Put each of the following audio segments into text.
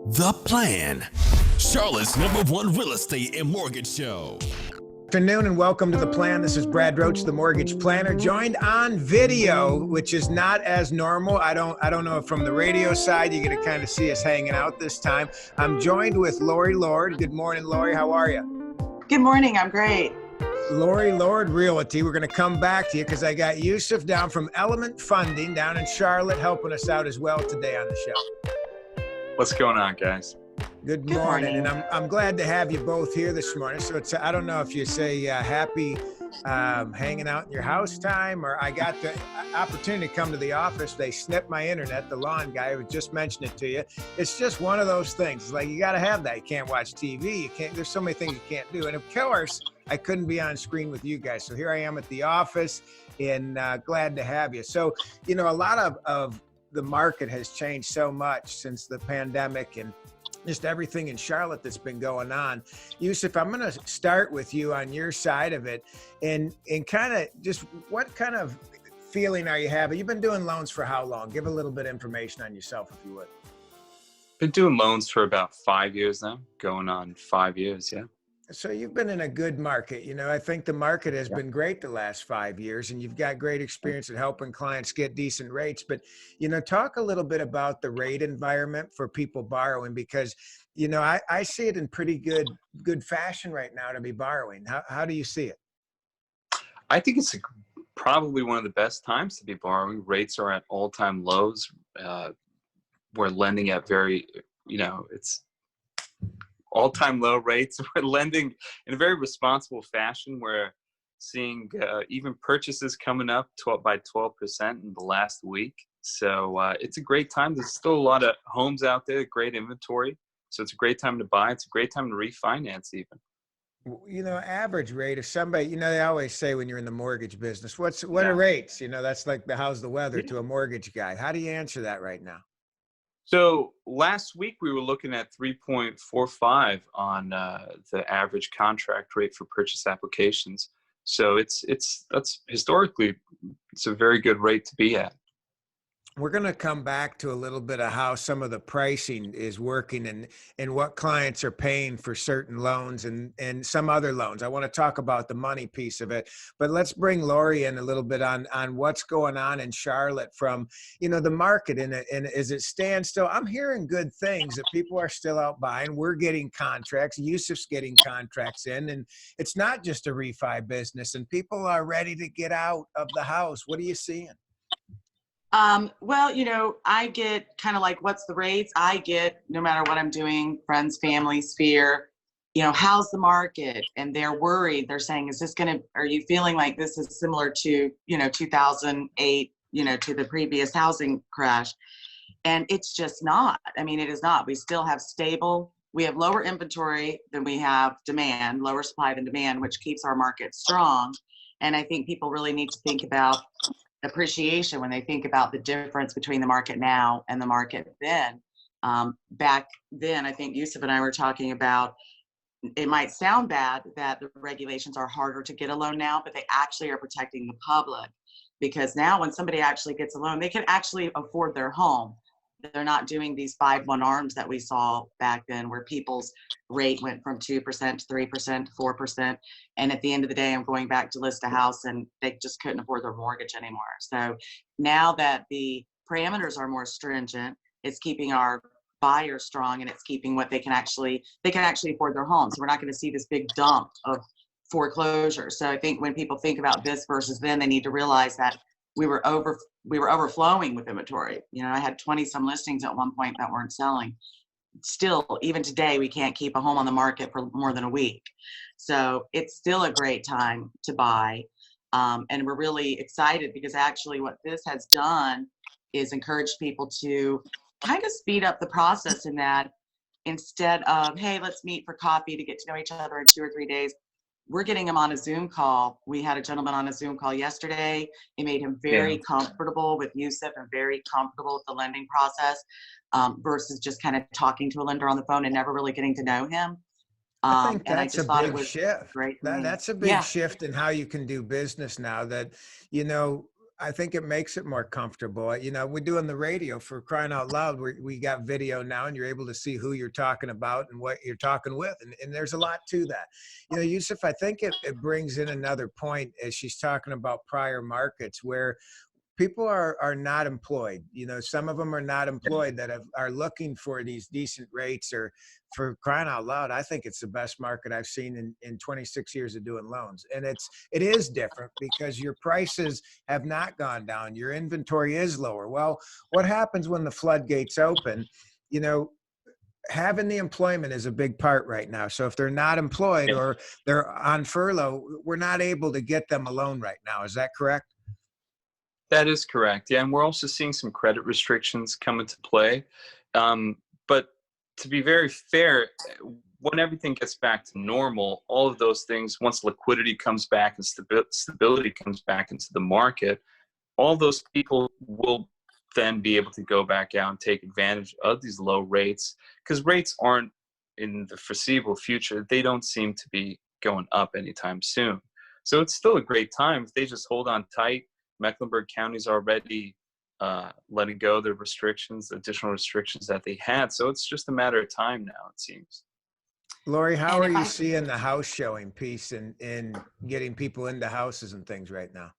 The Plan, Charlotte's #1 real estate and mortgage show. Afternoon and welcome to The Plan. This is Brad Roach, the mortgage planner, joined on video, which is not as normal. I don't know if from the radio side you're going to kind of see us hanging out this time. I'm joined with Lori Lord. Good morning, Lori. How are you? Good morning. I'm great. Lori Lord Realty. We're going to come back to you because I got Yusuf down from Element Funding down in Charlotte helping us out as well today on the show. What's going on, guys? Good morning. And I'm glad to have you both here this morning. So it's, I don't know if you say happy hanging out in your house time, or I got the opportunity to come to the office. They snipped my internet, the lawn guy who just mentioned it to you. It's just one of those things. It's like, you got to have that. You can't watch TV. You can't, there's so many things you can't do. And of course, I couldn't be on screen with you guys. So here I am at the office and glad to have you. So, you know, a lot of the market has changed so much since the pandemic and just everything in Charlotte that's been going on. Yusuf, I'm going to start with you on your side of it and kind of just what kind of feeling are you having? You've been doing loans for how long? Give a little bit of information on yourself if you would. Been doing loans for about 5 years now, going on 5 years, yeah. So you've been in a good market. You know, I think the market has been great the last 5 years and you've got great experience at helping clients get decent rates. But, you know, talk a little bit about the rate environment for people borrowing, because, you know, I see it in pretty good fashion right now to be borrowing. How do you see it? I think it's probably one of the best times to be borrowing. Rates are at all-time lows. We're lending at it's all-time low rates. We're lending in a very responsible fashion. We're seeing even purchases coming up by 12% in the last week. So it's a great time. There's still a lot of homes out there, great inventory. So it's a great time to buy. It's a great time to refinance even. You know, average rate of somebody, you know, they always say when you're in the mortgage business, what are rates? You know, that's like how's the weather to a mortgage guy. How do you answer that right now? So last week we were looking at 3.45 on the average contract rate for purchase applications. So that's historically, it's a very good rate to be at. We're going to come back to a little bit of how some of the pricing is working and what clients are paying for certain loans and some other loans. I want to talk about the money piece of it, but let's bring Lori in a little bit on what's going on in Charlotte from, you know, the market and as it stands still. I'm hearing good things that people are still out buying. We're getting contracts. Yusuf's getting contracts in, and it's not just a refi business, and people are ready to get out of the house. What are you seeing? Well, you know, I get kind of like, what's the rates? I get, no matter what I'm doing, friends, family, sphere, you know, how's the market? And they're worried. They're saying, are you feeling like this is similar to, you know, 2008, you know, to the previous housing crash? And it's just not. I mean, it is not. We still have we have lower inventory than we have demand, lower supply than demand, which keeps our market strong. And I think people really need to think about appreciation when they think about the difference between the market now and the market then. Back then, I think Yusuf and I were talking about, it might sound bad that the regulations are harder to get a loan now, but they actually are protecting the public, because now when somebody actually gets a loan, they can actually afford their home. They're not doing these 5-1 arms that we saw back then, where people's rate went from 2% to 3% to 4%. And at the end of the day, I'm going back to list a house and they just couldn't afford their mortgage anymore. So now that the parameters are more stringent, it's keeping our buyers strong, and it's keeping what they can actually afford their home. So we're not going to see this big dump of foreclosure. So I think when people think about this versus then, they need to realize that we were overflowing with inventory. You know, I had 20 some listings at one point that weren't selling. Still, even today, we can't keep a home on the market for more than a week. So it's still a great time to buy. And we're really excited because actually what this has done is encourage people to kind of speed up the process, in that instead of, hey, let's meet for coffee to get to know each other in 2 or 3 days, we're getting him on a Zoom call. We had a gentleman on a Zoom call yesterday. It made him very comfortable with Yusuf and very comfortable with the lending process, versus just kind of talking to a lender on the phone and never really getting to know him. I think And I that's just a thought it big was shift. great. That's a big shift in how you can do business now that, you know, I think it makes it more comfortable. You know, we're doing the radio, for crying out loud. We got video now, and you're able to see who you're talking about and what you're talking with. And there's a lot to that. You know, Yusuf, I think it brings in another point as she's talking about prior markets where people are not employed. You know, some of them are not employed that are looking for these decent rates, or for crying out loud, I think it's the best market I've seen in 26 years of doing loans. And it is different because your prices have not gone down. Your inventory is lower. Well, what happens when the floodgates open? You know, having the employment is a big part right now. So if they're not employed or they're on furlough, we're not able to get them a loan right now. Is that correct? That is correct. Yeah, and we're also seeing some credit restrictions come into play. But to be very fair, when everything gets back to normal, all of those things, once liquidity comes back and stability comes back into the market, all those people will then be able to go back out and take advantage of these low rates, because rates aren't, in the foreseeable future, they don't seem to be going up anytime soon. So it's still a great time if they just hold on tight. Mecklenburg County's already letting go of the restrictions, additional restrictions that they had. So it's just a matter of time now, it seems. Lori, how are you seeing the house showing piece and getting people into houses and things right now?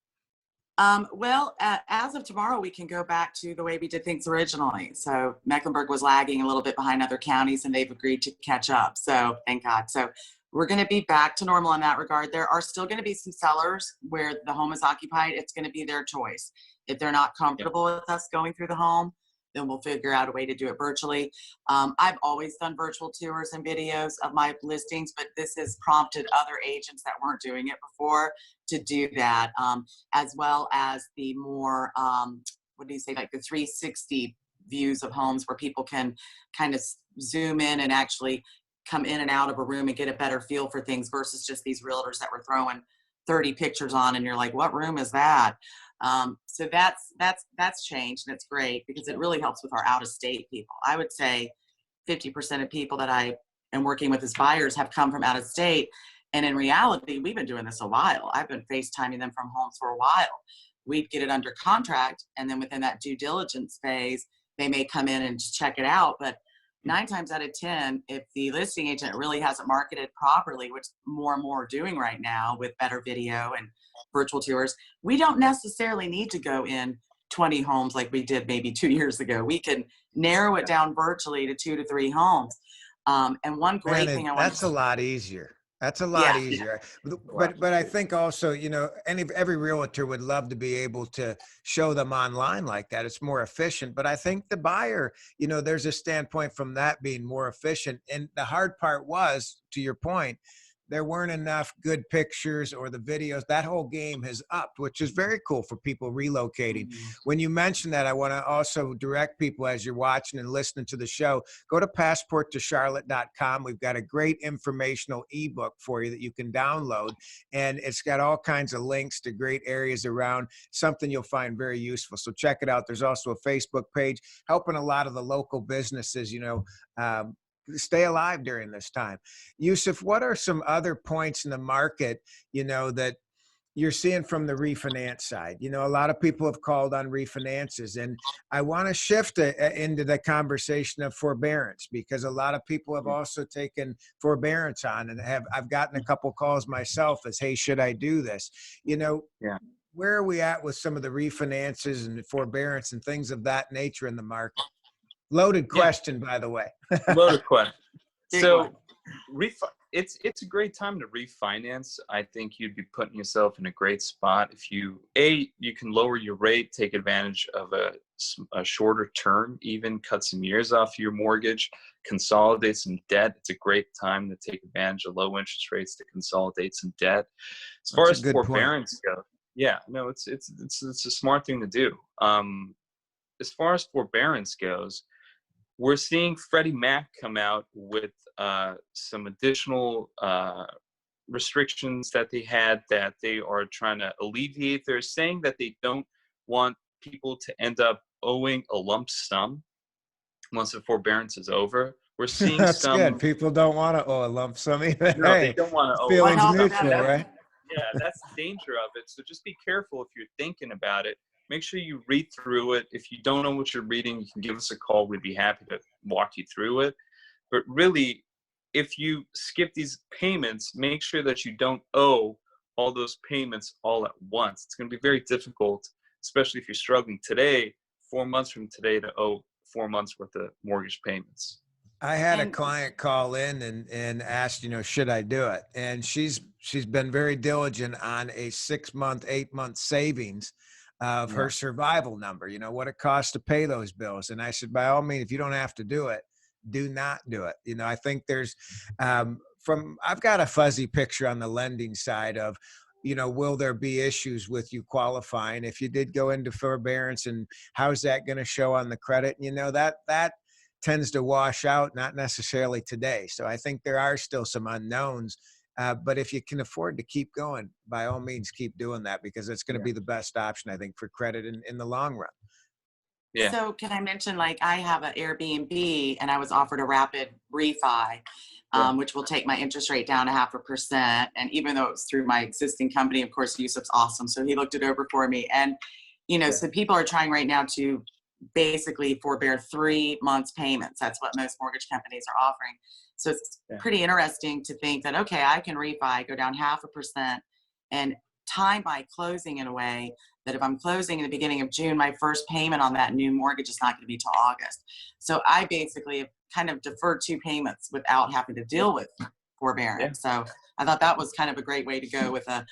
Well, as of tomorrow, we can go back to the way we did things originally. So Mecklenburg was lagging a little bit behind other counties, and they've agreed to catch up. So thank God. So we're going to be back to normal in that regard. There are still going to be some sellers where the home is occupied. It's going to be their choice. If they're not comfortable with us going through the home, then we'll figure out a way to do it virtually. I've always done virtual tours and videos of my listings, but this has prompted other agents that weren't doing it before to do that, as well as the more, what do you say, like the 360 views of homes where people can kind of zoom in and actually come in and out of a room and get a better feel for things versus just these realtors that were throwing 30 pictures on and you're like, what room is that? So that's changed, and it's great because it really helps with our out-of-state people. I would say 50% of people that I am working with as buyers have come from out of state. And in reality, we've been doing this a while. I've been FaceTiming them from homes for a while. We'd get it under contract, and then within that due diligence phase, they may come in and just check it out. But 9 times out of 10, if the listing agent really hasn't marketed properly, which more and more are doing right now with better video and virtual tours, we don't necessarily need to go in 20 homes like we did maybe 2 years ago. We can narrow it down virtually to 2 to 3 homes. And one great thing that's a lot easier. That's a lot easier. But I think also, you know, every realtor would love to be able to show them online like that. It's more efficient. But I think the buyer, you know, there's a standpoint from that being more efficient. And the hard part was, to your point, there weren't enough good pictures or the videos. That whole game has upped, which is very cool for people relocating. When you mention that, I want to also direct people, as you're watching and listening to the show, go to passporttocharlotte.com. We've got a great informational ebook for you that you can download, and it's got all kinds of links to great areas around, something you'll find very useful. So check it out. There's also a Facebook page helping a lot of the local businesses, you know, stay alive during this time. Yusuf, what are some other points in the market, you know, that you're seeing from the refinance side? You know, a lot of people have called on refinances, and I want to shift into the conversation of forbearance, because a lot of people have also taken forbearance on, and I've gotten a couple calls myself as, hey, should I do this? You know, where are we at with some of the refinances and forbearance and things of that nature in the market? Loaded question, by the way. Loaded question. So it's a great time to refinance. I think you'd be putting yourself in a great spot if you can lower your rate, take advantage of a shorter term, even cut some years off your mortgage, consolidate some debt. It's a great time to take advantage of low interest rates to consolidate some debt. As far as forbearance goes, it's a smart thing to do. As far as forbearance goes, we're seeing Freddie Mac come out with some additional restrictions that they had that they are trying to alleviate. They're saying that they don't want people to end up owing a lump sum once the forbearance is over. We're seeing That's good. People don't want to owe a lump sum either. No, they don't want to owe feelings mutual, right? Yeah, that's the danger of it. So just be careful if you're thinking about it. make sure you read through it. If you don't know what you're reading, you can give us a call. We'd be happy to walk you through it. But really, if you skip these payments, make sure that you don't owe all those payments all at once. It's going to be very difficult, especially if you're struggling today, 4 months from today, to owe 4 months worth of mortgage payments. I had a And client call in and asked, should I do it? And she's been very diligent on a 6-month, 8-month savings of Yeah. her survival number, what it costs to pay those bills. And I said, by all means, if you don't have to do it, do not do it. I think there's I've got a fuzzy picture on the lending side of, will there be issues with you qualifying if you did go into forbearance, and how's that going to show on the credit? That tends to wash out, not necessarily today. So I think there are still some unknowns. But if you can afford to keep going, by all means, keep doing that, because it's going to be the best option, I think, for credit in the long run. Yeah. so can I mention, like, I have an Airbnb and I was offered a rapid refi, which will take my interest rate down 0.5%. And even though it was through my existing company, of course, Yusuf's awesome. So he looked it over for me. And, so people are trying right now to basically forbear 3 months payments. That's what most mortgage companies are offering. So it's pretty interesting to think that, okay, I can refi, go down 0.5%, and time my closing in a way that if I'm closing in the beginning of June, my first payment on that new mortgage is not going to be till August. So I basically have kind of deferred 2 payments without having to deal with forbearance. So I thought that was kind of a great way to go with a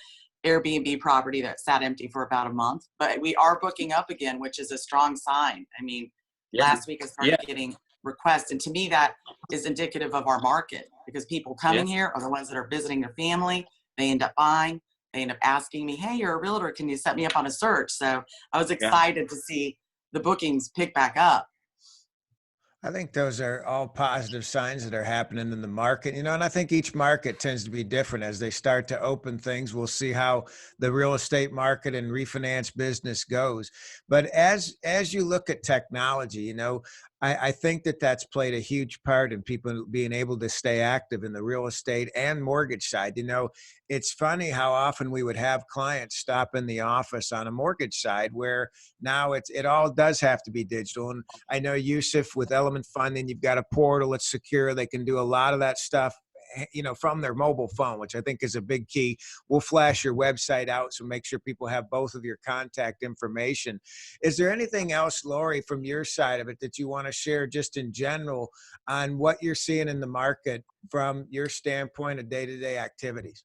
Airbnb property that sat empty for about a month. But we are booking up again, which is a strong sign. I mean, last week I started getting requests, and to me that is indicative of our market, because people coming here are the ones that are visiting their family. They end up buying. They end up asking me, hey, you're a realtor, can you set me up on a search? So I was excited to see the bookings pick back up. I think those are all positive signs that are happening in the market, and I think each market tends to be different. As they start to open things, we'll see how the real estate market and refinance business goes. But as you look at technology, I think that's played a huge part in people being able to stay active in the real estate and mortgage side. It's funny how often we would have clients stop in the office on a mortgage side, where now it all does have to be digital. And I know, Yusuf, with Element Funding, you've got a portal, it's secure. They can do a lot of that stuff, from their mobile phone, which I think is a big key. We'll flash your website out, so make sure people have both of your contact information. Is there anything else, Lori, from your side of it that you want to share just in general on what you're seeing in the market from your standpoint of day-to-day activities?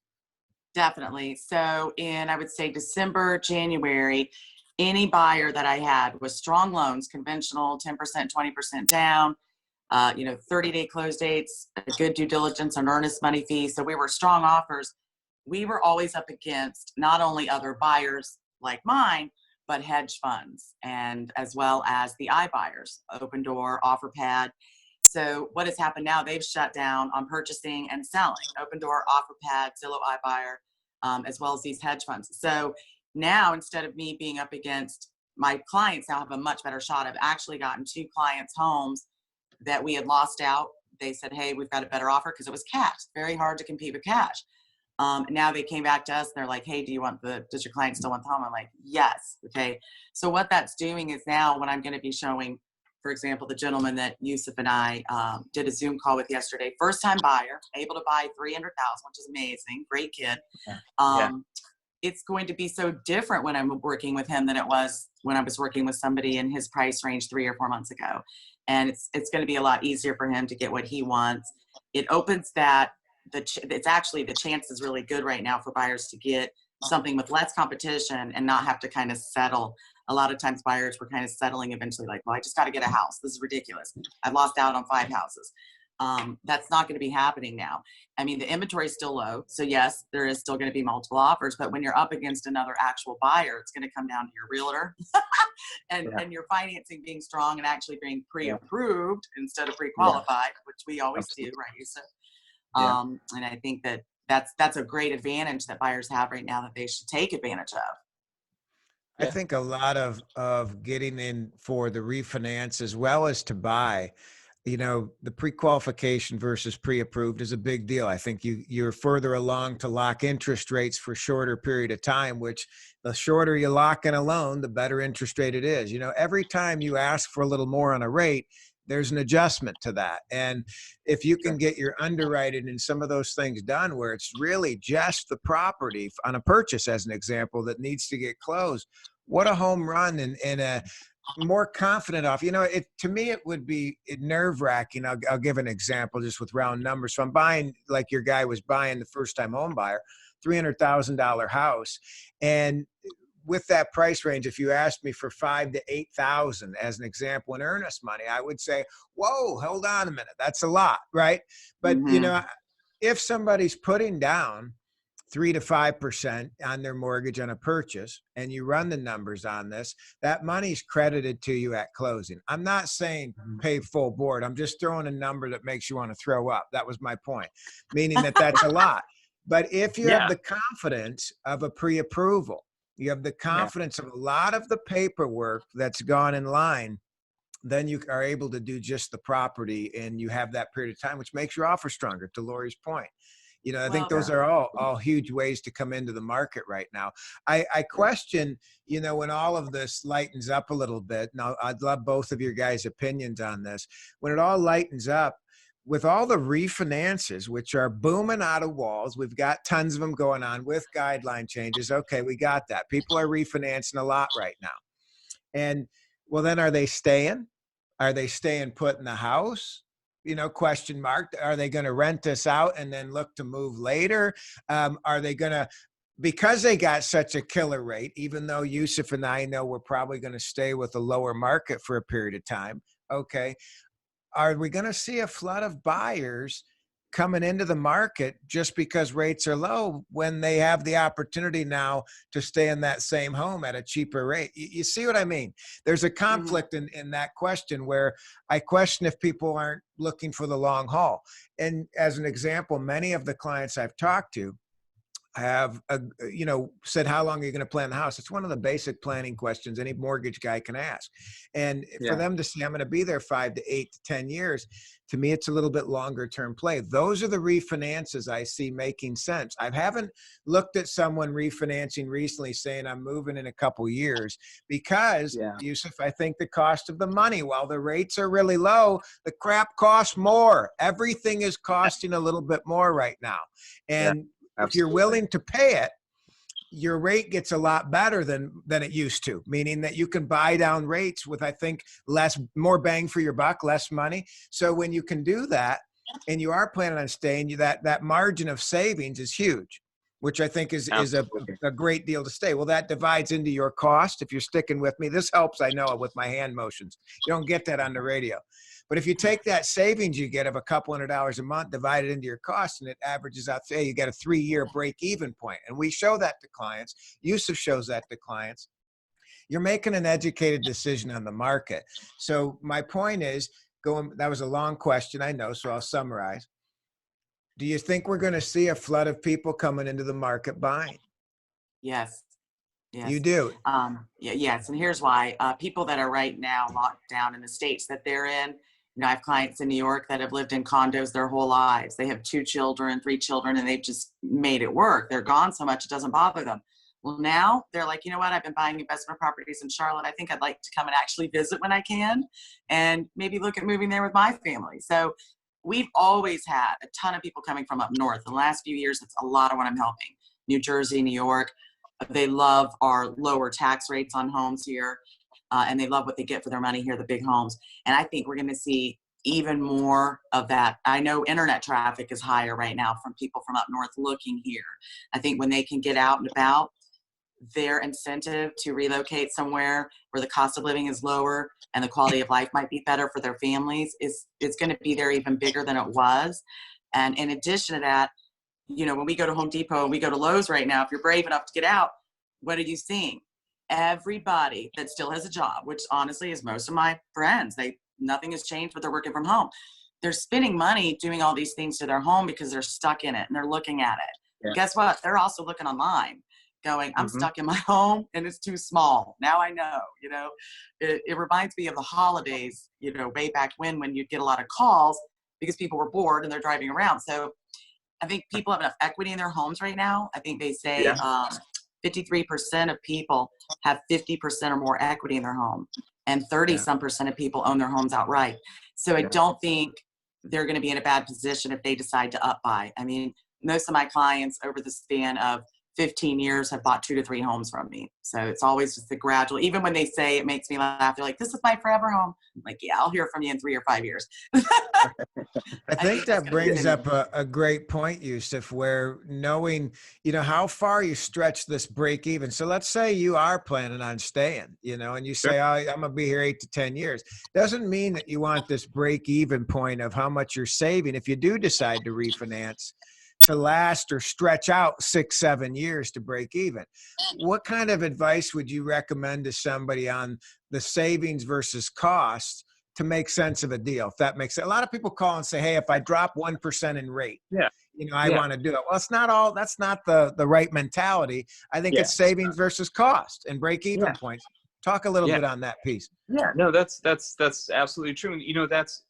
Definitely. So in, I would say, December, January, any buyer that I had was strong loans, conventional, 10%, 20% down, 30-day close dates, a good due diligence and earnest money fee. So we were strong offers. We were always up against not only other buyers like mine, but hedge funds, and as well as the iBuyers, Open Door, OfferPad. So what has happened now, they've shut down on purchasing and selling, Open Door, OfferPad, Zillow, iBuyer, as well as these hedge funds. So now, instead of me being up against my clients, now have a much better shot. I've actually gotten 2 clients' homes that we had lost out. They said, hey, we've got a better offer, because it was cash. Very hard to compete with cash. Now they came back to us and they're like, hey, does your client still want the home? I'm like, yes. Okay. So what that's doing is now when I'm going to be showing, for example, the gentleman that Yusuf and I did a Zoom call with yesterday, first time buyer, able to buy 300,000, which is amazing. Great kid. It's going to be so different when I'm working with him than it was when I was working with somebody in his price range 3 or 4 months ago. And it's going to be a lot easier for him to get what he wants. It opens that, it's actually, the chance is really good right now for buyers to get something with less competition and not have to kind of settle. A lot of times buyers were kind of settling eventually, like, well, I just got to get a house. This is ridiculous. I've lost out on 5 houses. That's not going to be happening now. I mean, the inventory is still low. So yes, there is still going to be multiple offers, but when you're up against another actual buyer, it's going to come down to your realtor and your financing being strong and actually being pre-approved instead of pre-qualified, which we always do, right, Yusuf? And I think that's a great advantage that buyers have right now that they should take advantage of. I think a lot of getting in for the refinance as well as to buy, the pre-qualification versus pre-approved is a big deal. I think you're further along to lock interest rates for shorter period of time, which the shorter you lock in a loan, the better interest rate it is. Every time you ask for a little more on a rate, there's an adjustment to that. And if you can get your underwriting and some of those things done where it's really just the property on a purchase, as an example, that needs to get closed, what a home run and a more confident off. To me, it would be nerve wracking. I'll give an example just with round numbers. So I'm buying, like your guy was buying, the first time home buyer, $300,000 house. And with that price range, if you asked me for 5,000 to 8,000 as an example in earnest money, I would say, whoa, hold on a minute. That's a lot, right? But if somebody's putting down 3 to 5% on their mortgage on a purchase, and you run the numbers on this, that money's credited to you at closing. I'm not saying pay full board. I'm just throwing a number that makes you want to throw up. That was my point, meaning that's a lot. But if you have the confidence of a pre-approval, you have the confidence of a lot of the paperwork that's gone in line, then you are able to do just the property, and you have that period of time, which makes your offer stronger, to Lori's point. I think those are all huge ways to come into the market right now. I question, when all of this lightens up a little bit, now I'd love both of your guys' opinions on this. When it all lightens up, with all the refinances, which are booming out of walls, we've got tons of them going on with guideline changes. Okay, we got that. People are refinancing a lot right now. And well, then are they staying? Are they staying put in the house? Question mark. Are they going to rent this out and then look to move later? Are they going to, because they got such a killer rate, even though Yusuf and I know we're probably going to stay with a lower market for a period of time. Okay. Are we going to see a flood of buyers coming into the market just because rates are low when they have the opportunity now to stay in that same home at a cheaper rate? You see what I mean? There's a conflict in that question, where I question if people aren't looking for the long haul. And as an example, many of the clients I've talked to have, said, how long are you going to plan the house? It's one of the basic planning questions any mortgage guy can ask. And for them to say, I'm going to be there 5 to 8 to 10 years, to me, it's a little bit longer term play. Those are the refinances I see making sense. I haven't looked at someone refinancing recently saying I'm moving in a couple years, because Yusuf, I think the cost of the money, while the rates are really low, the crap costs more. Everything is costing a little bit more right now. And if you're willing to pay it, your rate gets a lot better than it used to, meaning that you can buy down rates with, I think, more bang for your buck, less money. So when you can do that and you are planning on staying, that margin of savings is huge, which I think is a great deal to stay. Well, that divides into your cost. If you're sticking with me, this helps, I know, with my hand motions. You don't get that on the radio. But if you take that savings you get of a couple $100 a month, divide it into your cost, and it averages out, say you get a 3-year break-even point. And we show that to clients. Yusuf shows that to clients. You're making an educated decision on the market. So my point is, that was a long question, I know, so I'll summarize. Do you think we're going to see a flood of people coming into the market buying? Yes. Yes. You do? Yes. And here's why. People that are right now locked down in the states that they're in, I have clients in New York that have lived in condos their whole lives. They have 2 children, 3 children, and they've just made it work. They're gone so much it doesn't bother them. Well, now they're like, you know what? I've been buying investment properties in Charlotte. I think I'd like to come and actually visit when I can, and maybe look at moving there with my family. So we've always had a ton of people coming from up north. In the last few years, it's a lot of what I'm helping. New Jersey, New York. They love our lower tax rates on homes here. And they love what they get for their money here, the big homes. And I think we're going to see even more of that. I know internet traffic is higher right now from people from up north looking here. I think when they can get out and about, their incentive to relocate somewhere where the cost of living is lower and the quality of life might be better for their families is going to be there even bigger than it was. And in addition to that, when we go to Home Depot and we go to Lowe's right now, if you're brave enough to get out, what are you seeing? Everybody that still has a job, which honestly is most of my friends, nothing has changed, but they're working from home. They're spending money doing all these things to their home because they're stuck in it and they're looking at it. Yeah. Guess what? They're also looking online. going, I'm Mhm. stuck in my home and it's too small. Now I know, it reminds me of the holidays, way back when you'd get a lot of calls because people were bored and they're driving around. So I think people have enough equity in their homes right now. I think they say Yeah. 53% of people have 50% or more equity in their home, and 30 Yeah. some percent of people own their homes outright. So I Yeah. don't think they're going to be in a bad position if they decide to up buy. I mean, most of my clients over the span of 15 years have bought 2 to 3 homes from me. So it's always just the gradual, even when they say, it makes me laugh, they're like, this is my forever home. I'm like, yeah, I'll hear from you in 3 or 5 years. I I think think that's that going to brings continue. up a great point, Yusuf, where knowing, how far you stretch this break even. So let's say you are planning on staying, and you Sure. say, I'm going to be here 8 to 10 years. Doesn't mean that you want this break even point of how much you're saving if you do decide to refinance to last or stretch out 6, 7 years to break even. What kind of advice would you recommend to somebody on the savings versus costs to make sense of a deal, if that makes sense? A lot of people call and say, hey, if I drop 1% in rate, Yeah. I Yeah. want to do it. Well, it's not all, that's not the right mentality. I think Yeah. it's savings versus cost and break even Yeah. points. Talk a little Yeah. bit on that piece. Yeah. No, that's absolutely true. And that's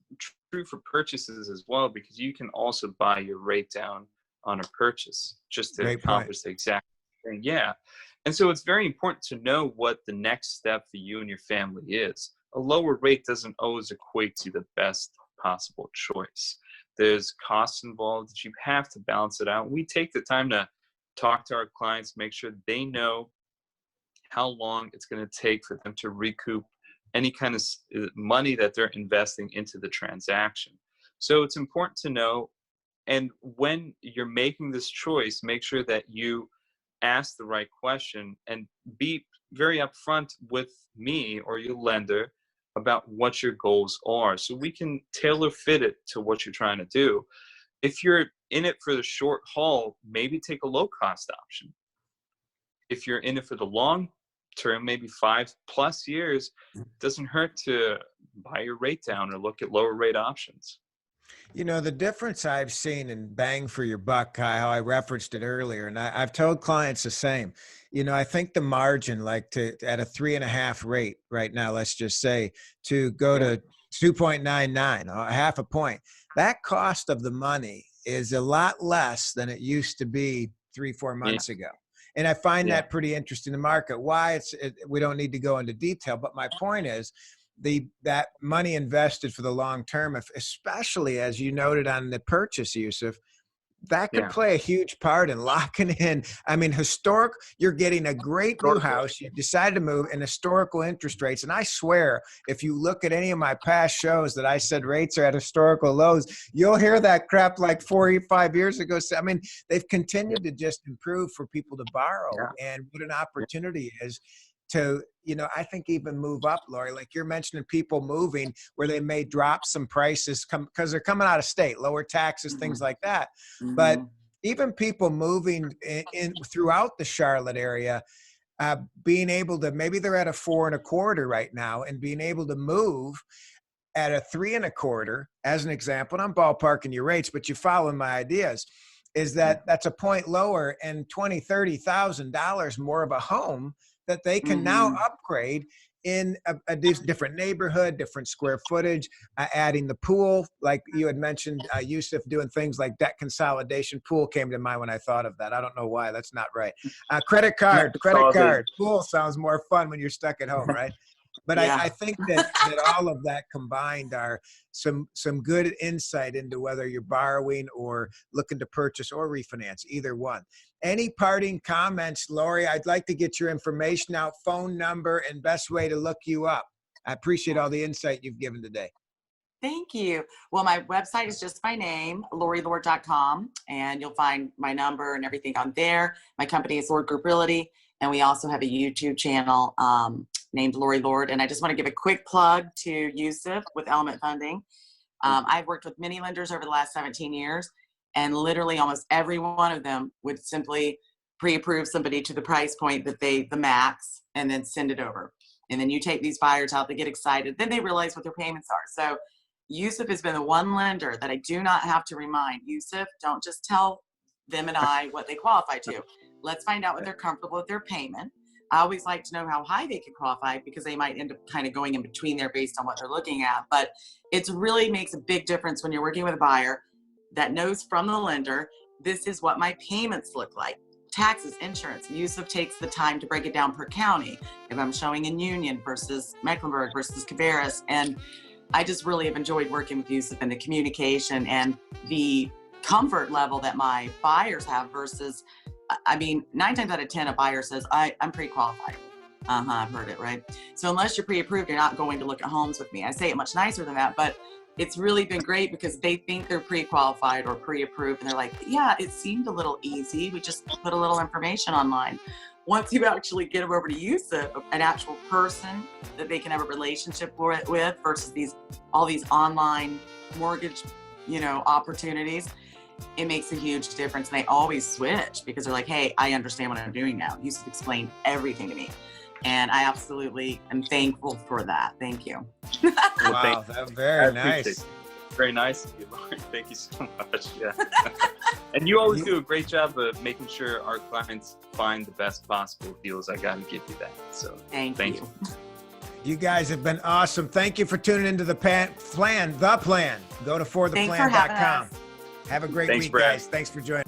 true for purchases as well, because you can also buy your rate down on a purchase just to Great point. accomplish the exact thing. Yeah. And so it's very important to know what the next step for you and your family is. A lower rate doesn't always equate to the best possible choice. There's costs involved that you have to balance it out. We take the time to talk to our clients, make sure they know how long it's going to take for them to recoup any kind of money that they're investing into the transaction. So it's important to know. And when you're making this choice, make sure that you ask the right question and be very upfront with me or your lender about what your goals are, so we can tailor fit it to what you're trying to do. If you're in it for the short haul, maybe take a low cost option. If you're in it for the long term, maybe 5+ years, doesn't hurt to buy your rate down or look at lower rate options. The difference I've seen in bang for your buck, Kai, how I referenced it earlier, and I've told clients the same. I think the margin, like at a 3.5 rate right now, let's just say, to go Yeah. to 2.99, a half a point, that cost of the money is a lot less than it used to be 3, 4 Yeah. months ago. And I find Yeah. that pretty interesting in the market. Why we don't need to go into detail, but my point is that money invested for the long term, especially as you noted on the purchase, Yusuf, that could Yeah. play a huge part in locking in. I mean, you're getting a great new house. You decided to move in historical interest rates. And I swear, if you look at any of my past shows that I said rates are at historical lows, you'll hear that crap like 4 or 5 years ago. So, I mean, they've continued to just improve for people to borrow. Yeah. And what an opportunity is to, I think even move up, Lori, like you're mentioning people moving where they may drop some prices because they're coming out of state, lower taxes, things like that. But even people moving in throughout the Charlotte area, being able to, maybe they're at a 4.25 right now, and being able to move at a 3.25, as an example, and I'm ballparking your rates, but you following my ideas, is that's a point lower and $20,000-$30,000 more of a home that they can now upgrade in a different neighborhood, different square footage, adding the pool, like you had mentioned, Yusuf, doing things like debt consolidation. Pool came to mind when I thought of that. I don't know why. That's not right. Credit card, pool sounds more fun when you're stuck at home, right? But Yeah. I think that all of that combined are some good insight into whether you're borrowing or looking to purchase or refinance, either one. Any parting comments, Lori? I'd like to get your information out, phone number, and best way to look you up. I appreciate all the insight you've given today. Thank you. Well, my website is just my name, LoriLord.com, and you'll find my number and everything on there. My company is Lord Group Realty, and we also have a YouTube channel named Lori Lord. And I just want to give a quick plug to Yusuf with Element Funding. I've worked with many lenders over the last 17 years, and literally almost every one of them would simply pre-approve somebody to the price point that the max, and then send it over. And then you take these buyers out, they get excited, then they realize what their payments are. So Yusuf has been the one lender that I do not have to remind. Yusuf, don't just tell them and I what they qualify to. Let's find out what they're comfortable with their payment. I always like to know how high they could qualify because they might end up kind of going in between there based on what they're looking at. But it really makes a big difference when you're working with a buyer that knows from the lender, this is what my payments look like. Taxes, insurance. Yusuf takes the time to break it down per county. If I'm showing in Union versus Mecklenburg versus Cabarrus. And I just really have enjoyed working with Yusuf and the communication and the comfort level that my buyers have versus, I mean, 9 times out of 10, a buyer says, I'm pre-qualified. I've heard it, right? So unless you're pre-approved, you're not going to look at homes with me. I say it much nicer than that, but it's really been great because they think they're pre-qualified or pre-approved and they're like, yeah, it seemed a little easy. We just put a little information online. Once you actually get them over to Yusuf, an actual person that they can have a relationship with versus all these online mortgage, opportunities, it makes a huge difference. And they always switch because they're like, hey, I understand what I'm doing now. Yusuf explained everything to me. And I absolutely am thankful for that. Thank you. Wow, that's very nice. Very nice of you, Lauren. Thank you so much. Yeah. And you always do a great job of making sure our clients find the best possible deals. I got to give you that. So thank you. You guys have been awesome. Thank you for tuning into the plan. Go to fortheplan.com. Have a great week, guys. Thanks for joining.